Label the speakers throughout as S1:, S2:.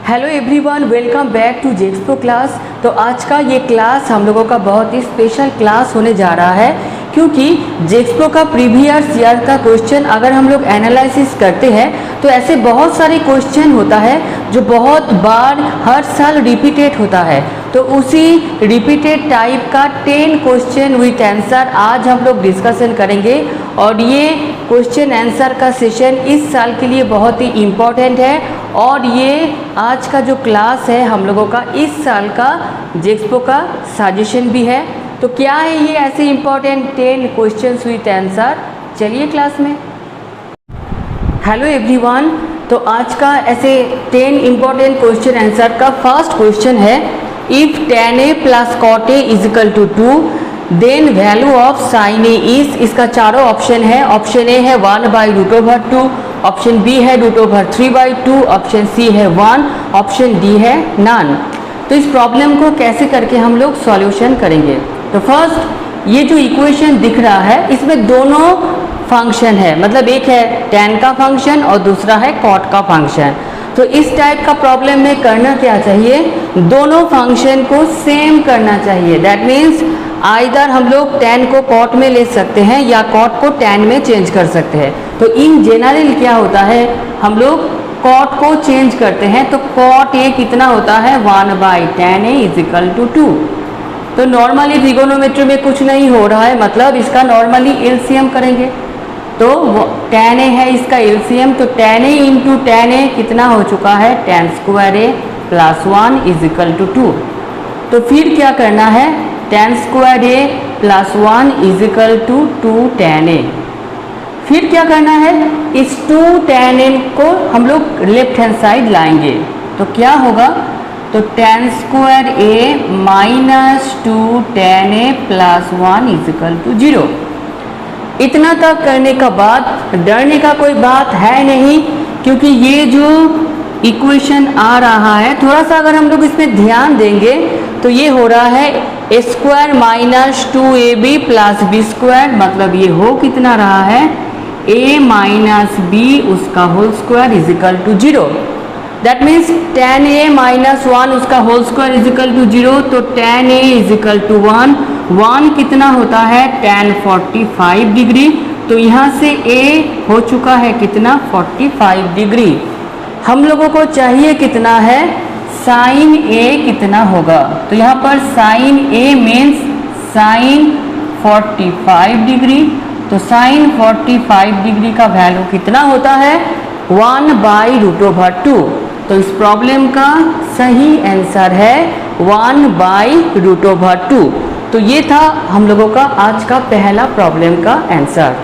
S1: Hello everyone, welcome back to Jexpo class. तो आज का ये क्लास हम लोगों का बहुत ही स्पेशल क्लास होने जा रहा है, क्योंकि जेक्सपो का प्रीवियस ईयर का क्वेश्चन अगर हम लोग एनालिसिस करते हैं तो ऐसे बहुत सारे क्वेश्चन होता है जो बहुत बार हर साल रिपीटेड होता है। तो उसी रिपीटेड टाइप का 10 क्वेश्चन विथ आंसर आज हम लोग डिस्कशन करेंगे। और ये क्वेश्चन आंसर का सेशन इस साल के लिए बहुत ही इम्पॉर्टेंट है। और ये आज का जो क्लास है हम लोगों का इस साल का जेक्सपो का सजेशन भी है। तो क्या है ये ऐसे इम्पॉर्टेंट 10 क्वेश्चंस विथ आंसर, चलिए क्लास में। हेलो एवरीवन, तो आज का ऐसे 10 इम्पॉर्टेंट क्वेश्चन आंसर का फर्स्ट क्वेश्चन है, if tan a plus cot a is equal to 2 then value of sine A is. इसका चारों ऑप्शन है। ऑप्शन ए है 1/√2, ऑप्शन बी है √3/2, ऑप्शन सी है 1, ऑप्शन डी है नन। तो इस प्रॉब्लम को कैसे करके हम लोग सॉल्यूशन करेंगे। तो फर्स्ट ये जो इक्वेशन दिख रहा है इसमें दोनों फंक्शन है, मतलब एक है tan का फंक्शन और दूसरा है cot का फंक्शन। तो इस टाइप का प्रॉब्लम में करना क्या चाहिए, दोनों फंक्शन को सेम करना चाहिए। दैट मीन्स आइदर हम लोग tan को cot में ले सकते हैं या cot को tan में चेंज कर सकते हैं। तो इन जनरल क्या होता है, हम लोग cot को चेंज करते हैं। तो cot a कितना होता है 1/tan a is equal to 2। तो नॉर्मली ट्रिगोनोमेट्री में कुछ नहीं हो रहा है, मतलब इसका नॉर्मली एलसीएम करेंगे। तो tan a है इसका एलसीएम, तो tan a into tan a कितना हो चुका है tan square a plus 1 is equal to 2। तो फिर क्या करना है, tan square a plus 1 is equal to 2 tan a। फिर क्या करना है, इस 2 tan a को हम लोग लेफ्ट हैंड साइड लाएंगे। तो क्या होगा, तो tan square a minus 2 tan a plus 1 is equal to 0। इतना तक करने का बाद डरने का कोई बात है नहीं, क्योंकि ये जो इक्वेशन आ रहा है थोड़ा सा अगर हम लोग इसमें ध्यान देंगे तो ये हो रहा है a square minus 2ab plus b square, मतलब ये हो कितना रहा है a माइनस b उसका whole square is equal to 0। That means tan a minus 1 उसका whole square is equal to 0। तो tan a is equal to 1 कितना होता है tan 45 डिग्री। तो यहाँ से a हो चुका है कितना 45 डिग्री। हम लोगों को चाहिए कितना है साइन a कितना होगा। तो यहाँ पर sine a means sine 45 degree. तो साइन 45 डिग्री का वैल्यू कितना होता है 1/√2। तो इस प्रॉब्लम का सही आंसर है 1/√2। तो ये था हम लोगों का आज का पहला प्रॉब्लम का आंसर।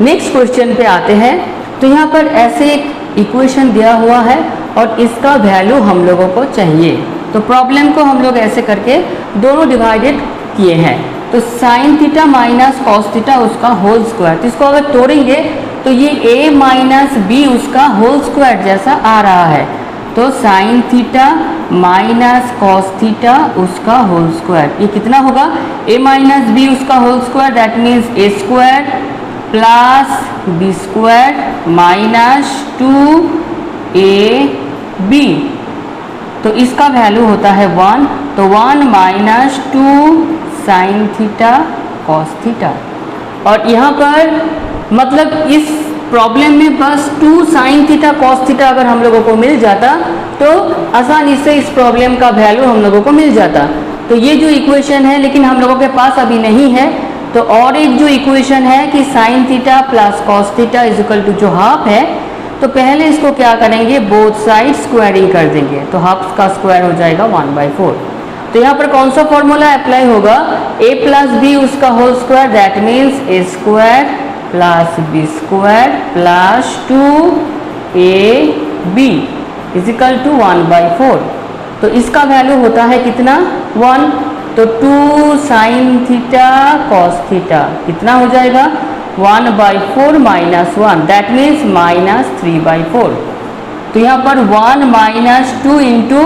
S1: नेक्स्ट क्वेश्चन पे आते हैं। तो यहाँ पर ऐसे एक इक्वेशन दिया हुआ है और इसका वैल्यू हम लोगों को चाहिए। तो प्रॉब्लम को हम लोग ऐसे करके दोनों डिवाइडेड किए हैं। तो sine theta minus cos theta उसका होल स्क्वायर, तो इसको अगर तोड़ेंगे तो ये a माइनस बी उसका होल स्क्वायर जैसा आ रहा है। तो sine theta minus cos theta उसका होल स्क्वायर, ये कितना होगा a माइनस बी उसका whole square, that means a square plus b square minus 2ab। तो इसका वैल्यू होता है 1। तो 1 minus 2 sine theta cos theta. और यहाँ पर मतलब इस प्रॉब्लम में बस 2 साइन थीटा कॉस थीटा अगर हम लोगों को मिल जाता तो आसानी से इस प्रॉब्लम का वैल्यू हम लोगों को मिल जाता। तो ये जो इक्वेशन है लेकिन हम लोगों के पास अभी नहीं है। तो और एक जो इक्वेशन है कि sine theta plus cos theta is equal to जो हाफ है, तो पहले इसको क्या करेंगे बोथ साइड स्क्वायरिंग कर देंगे। तो हाफ का स्क्वायर हो जाएगा 1/4। तो यहाँ पर कौन सा फॉर्मूला अप्लाई होगा, a प्लस बी उसका whole square, that means a square plus b square plus 2ab is equal to 1/4। तो इसका वैल्यू होता है कितना 1। तो 2 साइन थीटा कॉस थीटा कितना हो जाएगा 1/4 माइनस 1, दैट मीन्स माइनस 3/4। तो यहाँ पर 1 minus 2 into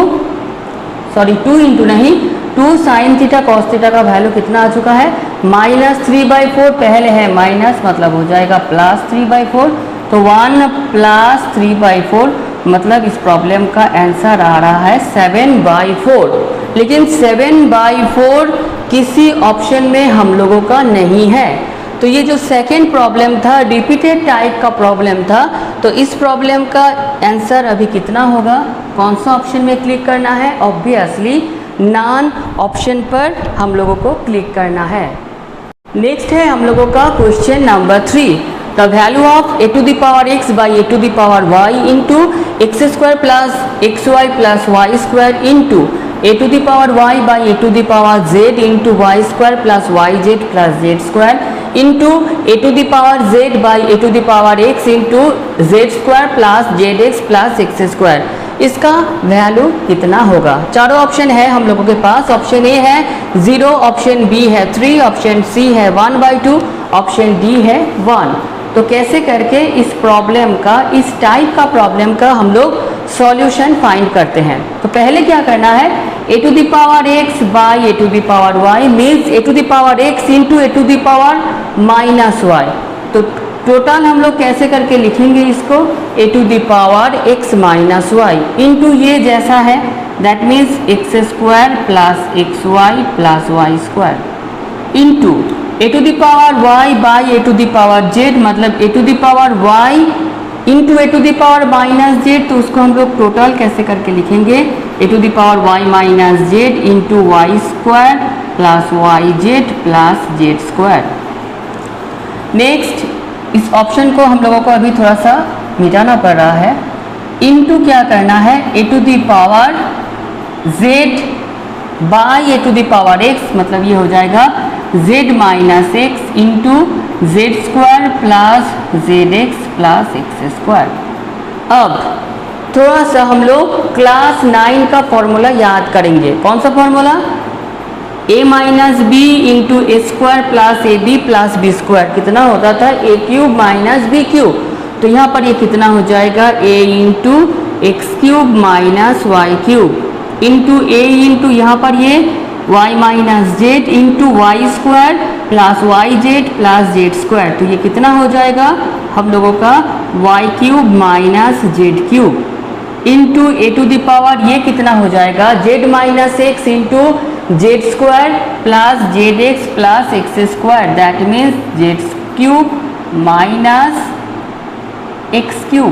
S1: 2 sine theta cos theta का वैल्यू कितना आ चुका है माइनस 3/4। पहले है माइनस, मतलब हो जाएगा प्लस 3/4। तो 1 प्लस 3/4 मतलब इस प्रॉब्लम का आंसर आ रहा है 7/4। लेकिन 7/4 किसी ऑप्शन में हम लोगों का नहीं है। तो ये जो सेकेंड प्रॉब्लम था, रिपीटेड टाइप का प्रॉब्लम था, तो इस प्रॉब्लम का आंसर अभी कितना होगा, कौन सा ऑप्शन में क्लिक करना है? ऑब्वियसली नॉन ऑप्शन पर हम लोगों को क्लिक करना है। नेक्स्ट है हम लोगों का question number 3। The value of a⁴x by a⁴y into x² plus xy plus y² into a⁴y by a⁴z into y² plus yz plus z² into a⁴z by a⁴x into z² plus zx plus x²। इसका value कितना होगा? चारों option है हम लोगों के पास। Option A है 0, option B है 3, ऑप्शन सी है 1/2, ऑप्शन डी है 1। तो कैसे करके इस प्रॉब्लम का, इस टाइप का प्रॉब्लम का हम लोग सॉल्यूशन फाइंड करते हैं? तो पहले क्या करना है, a⁴x by a⁴y means a⁴x into a⁻⁻y। तो टोटल हम लोग कैसे करके लिखेंगे इसको, a⁴x माइनस y इंटू ये जैसा है, that means x² plus xy plus y² into a⁴y by a⁴z, मतलब a⁴y इंटू a⁻⁻z। तो उसको हम लोग टोटल कैसे करके लिखेंगे, a⁻y minus z into y² plus yz plus z²। Next इस ऑप्शन को हम लोगों को अभी थोड़ा सा मिटाना पड़ रहा है। इंटू क्या करना है, a⁴z बाई a⁴x, मतलब ये हो जाएगा z minus x into z² plus zx plus x²। अब थोड़ा सा हम लोग क्लास 9 का फॉर्मूला याद करेंगे। कौन सा formula? a minus B into a² plus ab plus b²। कितना होता था, a³ माइनस b³। तो यहाँ पर ये कितना हो जाएगा, a into x³ minus y³ into a into यहाँ पर ये y minus z into y² plus yz plus z²। तो ये कितना हो जाएगा हम लोगों का y³ minus z³ into a⁴ ये कितना हो जाएगा, z minus x into z² plus zx plus x²। That means z³ minus x³।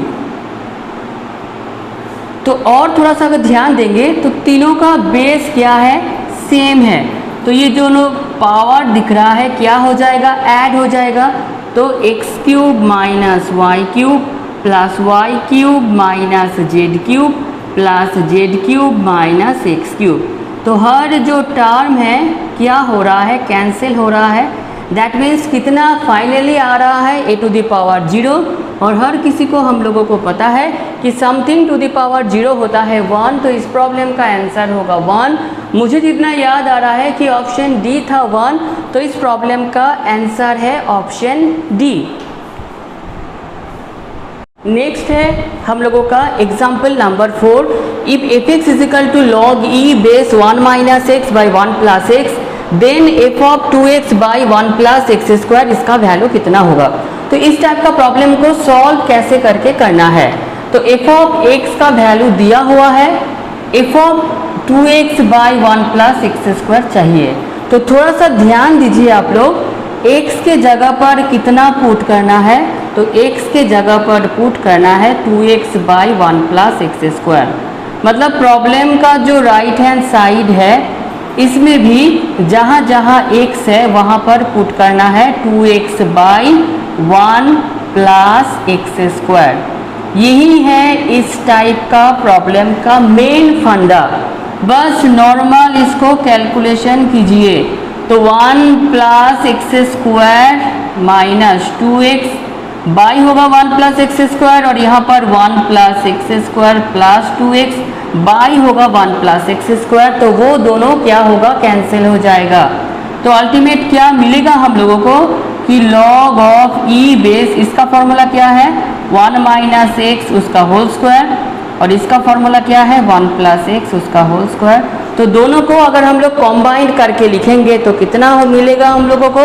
S1: तो और थोड़ा सा अगर ध्यान देंगे तो तीनों का बेस क्या है, सेम है। तो ये दोनों पावर दिख रहा है क्या हो जाएगा, ऐड हो जाएगा। तो x³ minus y³ plus y³ minus z³ plus z³ minus x³। तो हर जो टर्म है क्या हो रहा है, कैंसिल हो रहा है। दैट मीन्स कितना फाइनली आ रहा है, a⁴0। और हर किसी को हम लोगों को पता है कि समथिंग टू द पावर 0 होता है 1। तो इस प्रॉब्लम का आंसर होगा 1। मुझे जितना याद आ रहा है कि ऑप्शन डी था 1, तो इस प्रॉब्लम का आंसर है ऑप्शन डी। नेक्स्ट है हम लोगों का example number 4। If f(x) is equal to log e base 1 minus X by 1 plus X, then f of 2x by 1 plus x², इसका वैल्यू कितना होगा? तो इस टाइप का प्रॉब्लम को सॉल्व कैसे करके करना है? तो f ऑफ x का वैल्यू दिया हुआ है, f of 2x by 1 plus x² चाहिए। तो थोड़ा सा ध्यान दीजिए आप लोग, x के जगह पर कितना पुट करना है? तो x के जगह पर पुट करना है 2x बाई 1 प्लस x²। मतलब प्रॉब्लम का जो राइट हैंड साइड है इसमें भी जहाँ जहाँ x है वहाँ पर पुट करना है 2x बाई 1 प्लस x²। यही है इस टाइप का प्रॉब्लम का मेन फंडा। बस नॉर्मल इसको कैलकुलेशन कीजिए। तो 1 plus x² minus 2x by होगा 1 प्लस x² और यहाँ पर 1 plus x² plus 2x by होगा 1 प्लस x²। तो वो दोनों क्या होगा, कैंसिल हो जाएगा। तो अल्टीमेट क्या मिलेगा हम लोगों को कि log ऑफ e बेस, इसका फॉर्मूला क्या है 1 माइनस एक्स उसका होल स्क्वायर, और इसका फॉर्मूला क्या है 1 प्लस एक्स उसका होल स्क्वायर। तो दोनों को अगर हम लोग कॉम्बाइंड करके लिखेंगे तो कितना मिलेगा हम लोगों को,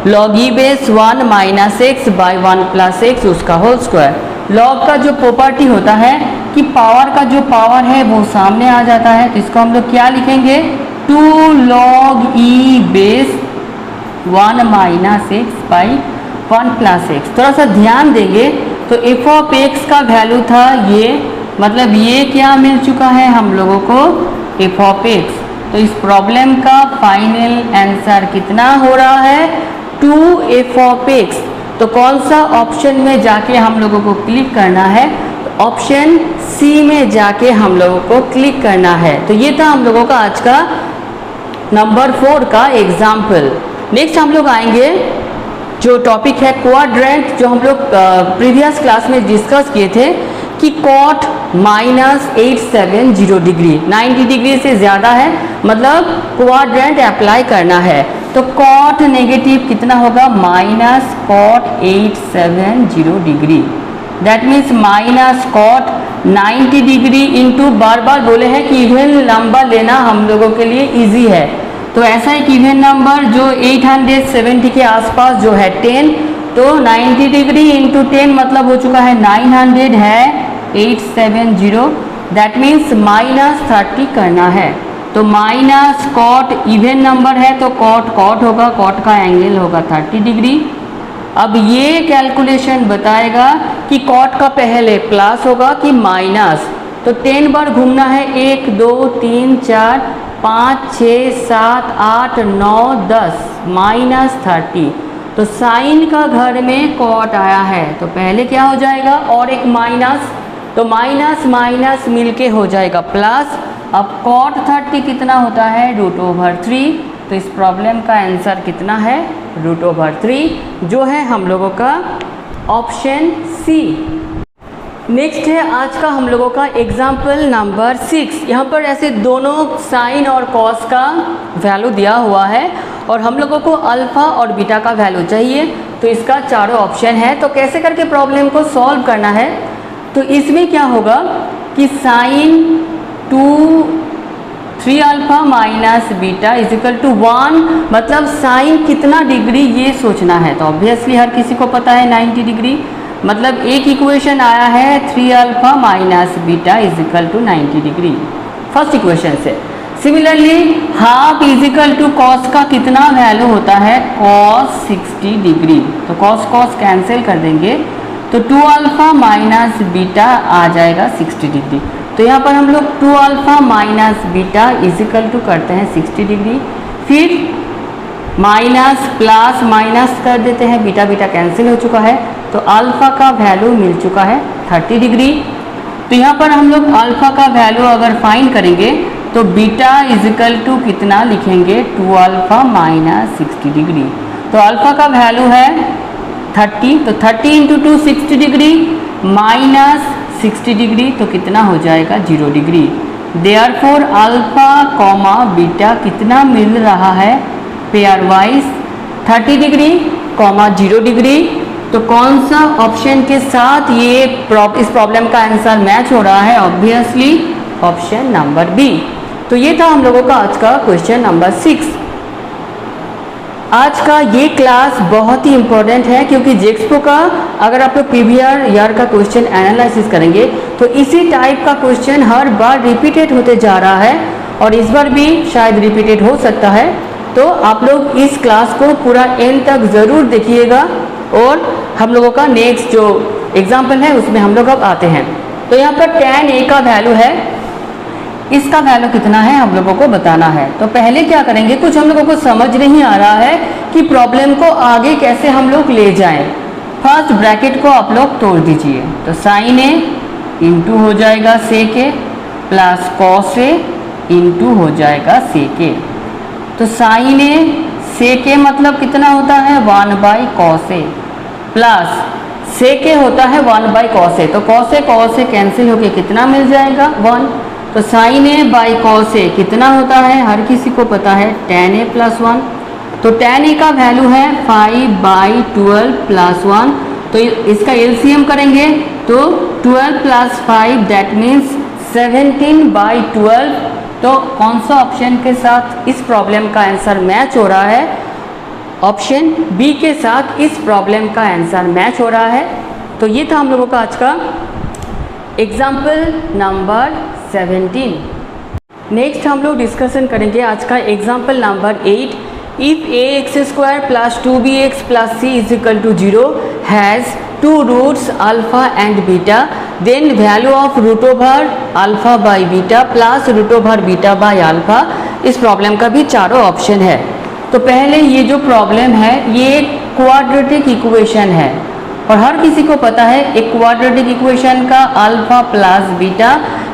S1: log e base 1 minus X by 1 plus x उसका होल स्क्वायर। लॉग का जो प्रॉपर्टी होता है कि कि पावर का जो पावर है वो सामने आ जाता है, तो इसको हम लोग क्या लिखेंगे, 2 log e base 1 minus X by 1 plus x. थोड़ा सा ध्यान देंगे तो एफ ऑफ एक्स का वैल्यू था ये, मतलब ये क्या मिल चुका है हम लोगों को, एफ ऑफ एक्स। तो इस प्रॉब्लम का फाइनल आंसर कितना हो रहा है, 2 एफ ऑफ एक्स। तो कौन सा ऑप्शन में जाके हम लोगों को क्लिक करना है, तो ऑप्शन सी में जाके हम लोगों को क्लिक करना है। तो ये था हम लोगों का आज का नंबर 4 का एग्जाम्पल। नेक्स्ट हम लोग आएंगे जो टॉपिक है क्वाड्रेंट, जो हम लोग प्रीवियस क्लास में डिस्कस किए थे कि कॉट -870 डिग्री 90 डिग्री से ज़्यादा है, मतलब क्वाड्रेंट अप्लाई करना है। तो कॉट नेगेटिव कितना होगा, minus cot 870 degree, that means minus cot 90 degree into, बार बार बोले हैं कि इवन नंबर लेना हम लोगों के लिए इजी है। तो ऐसा एक इवन नंबर जो 870 के आसपास जो है 10, तो 90 डिग्री इंटू 10 मतलब हो चुका है 900 है 870, दैट मीन्स माइनस 30 करना है। तो माइनस कॉट इवन नंबर है तो कॉट कॉट होगा, कॉट का एंगल होगा 30 डिग्री। अब ये कैलकुलेशन बताएगा कि कॉट का पहले प्लस होगा कि माइनस। तो 10 बार घूमना है, 1 2 3 4 5 6 7 8 9 10 माइनस 30। तो साइन का घर में कॉट आया है तो पहले क्या हो जाएगा, और एक माइनस, तो माइनस माइनस मिलके हो जाएगा प्लस। अब कॉट 30 कितना होता है, √3। तो इस प्रॉब्लम का आंसर कितना है, √3, जो है हम लोगों का ऑप्शन सी। नेक्स्ट है आज का हम लोगों का एग्जाम्पल नंबर 6। यहाँ पर ऐसे दोनों साइन और कॉस का वैल्यू दिया हुआ है और हम लोगों को अल्फ़ा और बीटा का वैल्यू चाहिए। तो इसका चारों ऑप्शन है, तो कैसे करके प्रॉब्लम को सॉल्व करना है। तो इसमें क्या होगा कि sine 3 alpha minus beta is equal to 1, मतलब साइन कितना डिग्री ये सोचना है। तो ऑब्वियसली हर किसी को पता है 90 डिग्री, मतलब एक इक्वेशन आया है 3 alpha minus beta is equal to 90 degree first equation से। Similarly half is equal to cos का कितना वैल्यू होता है, कॉस 60 डिग्री। तो कॉस कॉस कैंसिल कर देंगे तो 2 अल्फ़ा माइनस बीटा आ जाएगा 60 डिग्री। तो यहाँ पर हम लोग 2 alpha minus beta is equal to करते हैं 60 डिग्री, फिर माइनस प्लस माइनस कर देते हैं, बीटा बीटा कैंसिल हो चुका है। तो अल्फ़ा का वैल्यू मिल चुका है 30 डिग्री। तो यहाँ पर हम लोग अल्फ़ा का वैल्यू अगर फाइंड करेंगे तो बीटा इज इक्वल टू कितना लिखेंगे, 2 अल्फ़ा माइनस 60 डिग्री। तो अल्फ़ा का वैल्यू है 30, तो 30 इंटू 2 60 डिग्री माइनस 60 डिग्री, तो कितना हो जाएगा 0 degree. Therefore alpha comma beta कितना मिल रहा है pair wise, 30 degree comma 0 degree. तो कौन सा ऑप्शन के साथ ये इस प्रॉब्लम का आंसर मैच हो रहा है, ऑब्वियसली ऑप्शन नंबर बी। तो ये था हम लोगों का आज का क्वेश्चन नंबर 6। आज का ये क्लास बहुत ही इम्पोर्टेंट है क्योंकि जेएक्सपो का अगर आप लोग प्रीवियस ईयर का क्वेश्चन एनालिसिस करेंगे तो इसी टाइप का क्वेश्चन हर बार रिपीटेड होते जा रहा है और इस बार भी शायद रिपीटेड हो सकता है। तो आप लोग इस क्लास को पूरा एंड तक ज़रूर देखिएगा और हम लोगों का नेक्स्ट जो एग्जाम्पल है उसमें हम लोग अब आते हैं। तो यहाँ पर tan a का वैल्यू है, इसका वैल्यू कितना है हम लोगों को बताना है। तो पहले क्या करेंगे, कुछ हम लोगों को समझ नहीं आ रहा है कि प्रॉब्लम को आगे कैसे हम लोग ले जाएं। फर्स्ट ब्रैकेट को आप लोग तोड़ दीजिए, तो साइन a इंटू हो जाएगा sec a plus cos a into हो जाएगा सेक a। तो साइन a सेक a मतलब कितना होता है 1 by cos a plus sec a होता है 1 बाई कॉस a। तो कॉस a कैंसिल होके कितना मिल जाएगा 1। तो sine a by cos a कितना होता है, हर किसी को पता है tan a प्लस 1। तो tan a का वैल्यू है 5 बाई 12 प्लस 1। तो इसका एलसीएम करेंगे तो 12 प्लस 5 दैट मीन्स 17 बाई 12। तो कौन सा ऑप्शन के साथ इस प्रॉब्लम का आंसर मैच हो रहा है, ऑप्शन बी के साथ इस प्रॉब्लम का आंसर मैच हो रहा है। तो ये था हम लोगों का आज का एग्जाम्पल नंबर 17। नेक्स्ट हम लोग डिस्कशन करेंगे आज का example number 8। If ax² plus 2bx plus c is equal to 0 has two roots alpha and beta, then value of root over alpha by beta plus root over beta by alpha. इस problem का भी चारों option है। तो पहले ये जो problem है ये क्वाड्रेटिक इक्वेशन है और हर किसी को पता है एक क्वाड्रेटिक इक्वेशन का अल्फा प्लस बीटा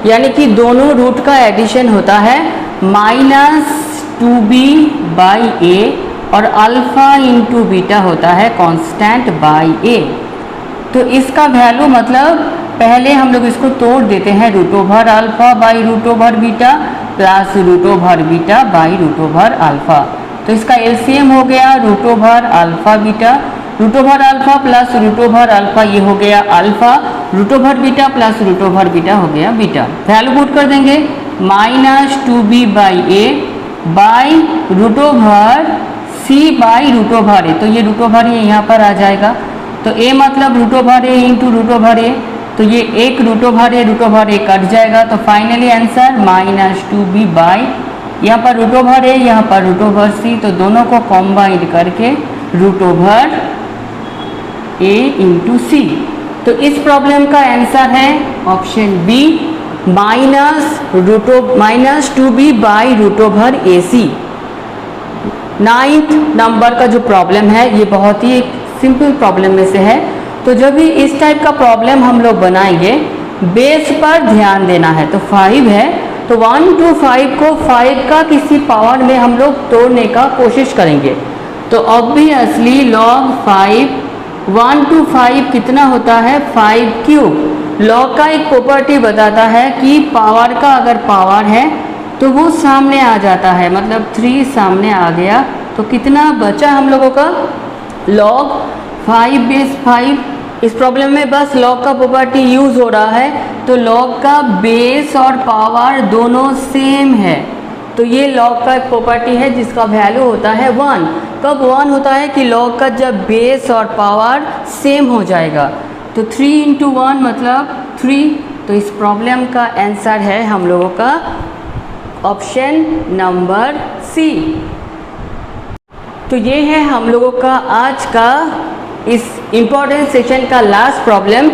S1: यानी कि दोनों रूट का एडिशन होता है -2b बाई ए और अल्फा इंटू बीटा होता है कांस्टेंट बाई ए। तो इसका वैल्यू मतलब पहले हम लोग इसको तोड़ देते हैं root over alpha by root over beta plus root over beta by root over alpha. तो इसका एलसीएम हो गया root over alpha beta, root over alpha plus root over alpha ये हो गया alpha, root over beta plus root over beta हो गया beta. Value put कर देंगे -2b by a by root over c by root over a. तो ये root over ए यहाँ पर आ जाएगा। तो a मतलब root over A into root over a, तो ये एक रूट ओवर ए कट जाएगा। तो फाइनली आंसर -2b बाई यहाँ पर रूट ओवर ए यहाँ पर रूट ओवर सी, तो दोनों को कॉम्बाइंड करके root over A into C. तो इस प्रॉब्लम का आंसर है option B -2b by root over A C. 9th नंबर का जो प्रॉब्लम है ये बहुत ही सिंपल प्रॉब्लम में से है। तो जब भी इस टाइप का प्रॉब्लम हम लोग बनाएंगे बेस पर ध्यान देना है। तो 5 है तो 1 to 5 को 5 का किसी पावर में हम लोग तोड़ने का कोशिश करेंगे। तो ऑब्वियसली log 5 1 to 5 कितना होता है 5 क्यूब। लॉग का एक प्रॉपर्टी बताता है कि पावर का अगर पावर है तो वो सामने आ जाता है, मतलब 3 सामने आ गया। तो कितना बचा हम लोगों का log 5 बेस 5। इस प्रॉब्लम में बस लॉग का प्रॉपर्टी यूज़ हो रहा है। तो लॉग का बेस और पावर दोनों सेम है। तो ये लॉग का एक प्रॉपर्टी है जिसका वैल्यू होता है 1। कब 1 होता है कि लॉग का जब बेस और पावर सेम हो जाएगा। तो 3 इंटू 1 मतलब 3। तो इस प्रॉब्लम का आंसर है हम लोगों का ऑप्शन नंबर सी। तो ये है हम लोगों का आज का इस इम्पॉर्टेंट सेशन का last problem.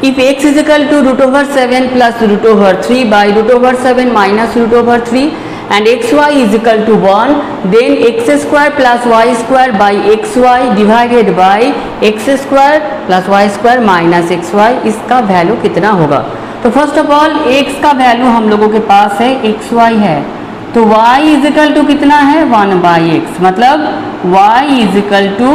S1: If x is equal to root over 7 plus root over 3 by root over 7 minus root over 3 and xy is equal to 1 then x² plus Y square by xy divided by x² plus Y square minus xy, इसका value कितना होगा। तो first of all x का value हम लोगों के पास है xy है। तो y इज इक्वल टू कितना है 1 बाई एक्स, मतलब y is equal to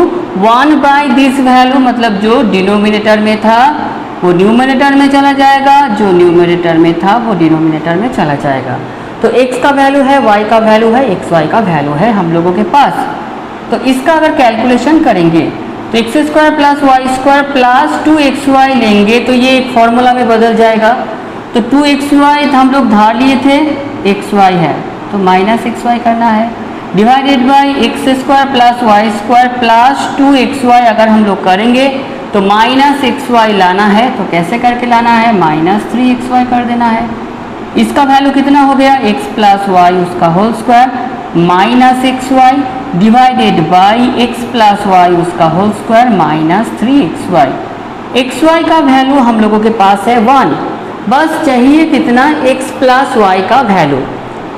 S1: 1 by this value, मतलब जो डिनोमिनेटर में था वो न्यूमरेटर में चला जाएगा, जो न्यूमरेटर में था वो डिनोमिनेटर में चला जाएगा। तो x का वैल्यू है, y का वैल्यू है, xy का वैल्यू है हम लोगों के पास। तो इसका अगर कैलकुलेशन करेंगे तो x² plus Y square plus 2xy लेंगे तो ये एक फॉर्मूला में बदल जाएगा। तो 2xy हम लोग धार लिए थे, xy है तो माइनस xy करना है, divided by x² plus Y square plus 2xy अगर हम लोग करेंगे तो माइनस xy लाना है। तो कैसे करके लाना है, -3xy कर देना है। इसका वैल्यू कितना हो गया x प्लस वाई उसका whole square minus xy divided by x plus Y उसका होल स्क्वायर -3xy। xy का वैल्यू हम लोगों के पास है 1, बस चाहिए कितना x प्लस वाई का वैल्यू।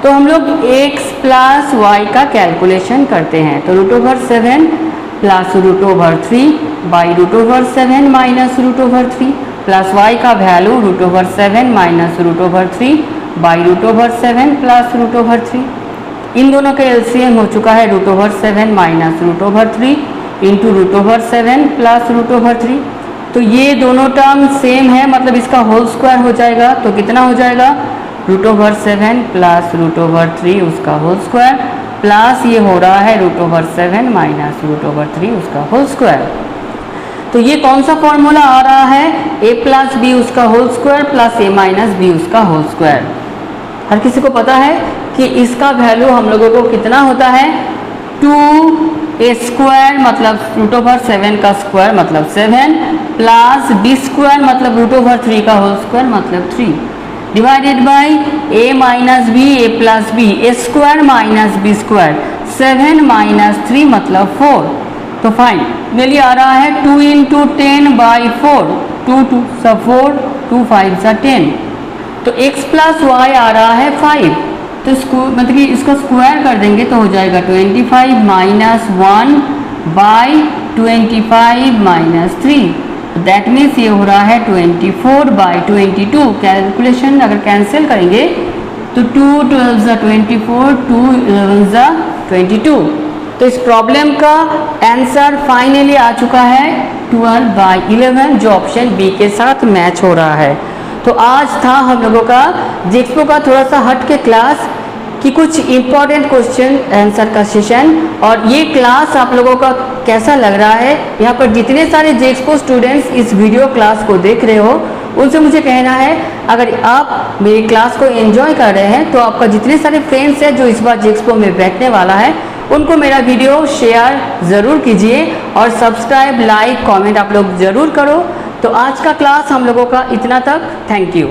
S1: तो हम लोग x प्लस वाई का कैलकुलेशन करते हैं। तो root over 7 plus root over 3 by root over 7 minus root over 3 plus y का value root over 7 minus root over 3 by root over 7 plus root over 3। इन दोनों का एलसीएम हो चुका है root over 7 minus root over 3 into root over 7 plus root over 3। तो ये दोनों टर्म सेम है, मतलब इसका होल स्क्वायर हो जाएगा। तो कितना हो जाएगा, root over 7 plus root over 3 उसका होल स्क्वायर प्लस ये हो रहा है root over 7 minus root over 3 उसका होल स्क्वायर। तो ये कौन सा फॉर्मूला आ रहा है, a प्लस बी उसका whole square plus a minus B उसका होल स्क्वायर। हर किसी को पता है कि इसका वैल्यू हम लोगों को कितना होता है 2 ए स्क्वायर मतलब रूट ओवर 7 का स्क्वायर मतलब 7 प्लस बी स्क्वायर मतलब रूट ओवर 3 का होल स्क्वायर मतलब 3 divided by A minus B A plus B A square minus B square 7 माइनस 3 मतलब 4। तो फाइन मेरे लिए आ रहा है 2 इंटू 10 बाई 4 2 2 सा 4 2 5 सा 10। तो x प्लस वाई आ रहा है 5 तो मतलब कि इसको स्क्वायर कर देंगे तो हो जाएगा 25 minus 1 by 25 minus 3 that means ये हो रहा है 24 बाई 22। कैलकुलेशन अगर कैंसिल करेंगे तो 2 12 ज़ा 24 2 11 ज़ा 22। तो इस प्रॉब्लम का आंसर फाइनली आ चुका है 12 बाई 11 जो ऑप्शन बी के साथ मैच हो रहा है। तो आज था हम लोगों का जिक्सपो का थोड़ा सा हट के क्लास कि कुछ इम्पॉर्टेंट क्वेश्चन आंसर का सेशन। और ये क्लास आप लोगों का कैसा लग रहा है, यहाँ पर जितने सारे जिक्सपो स्टूडेंट्स इस वीडियो क्लास को देख रहे हो उनसे मुझे कहना है अगर आप मेरी क्लास को एंजॉय कर रहे हैं तो आपका जितने सारे फ्रेंड्स हैं जो इस बार जिक्सपो में बैठने वाला है उनको मेरा वीडियो शेयर ज़रूर कीजिए और सब्सक्राइब लाइक कमेंट आप लोग ज़रूर करो। तो आज का क्लास हम लोगों का इतना तक। Thank you.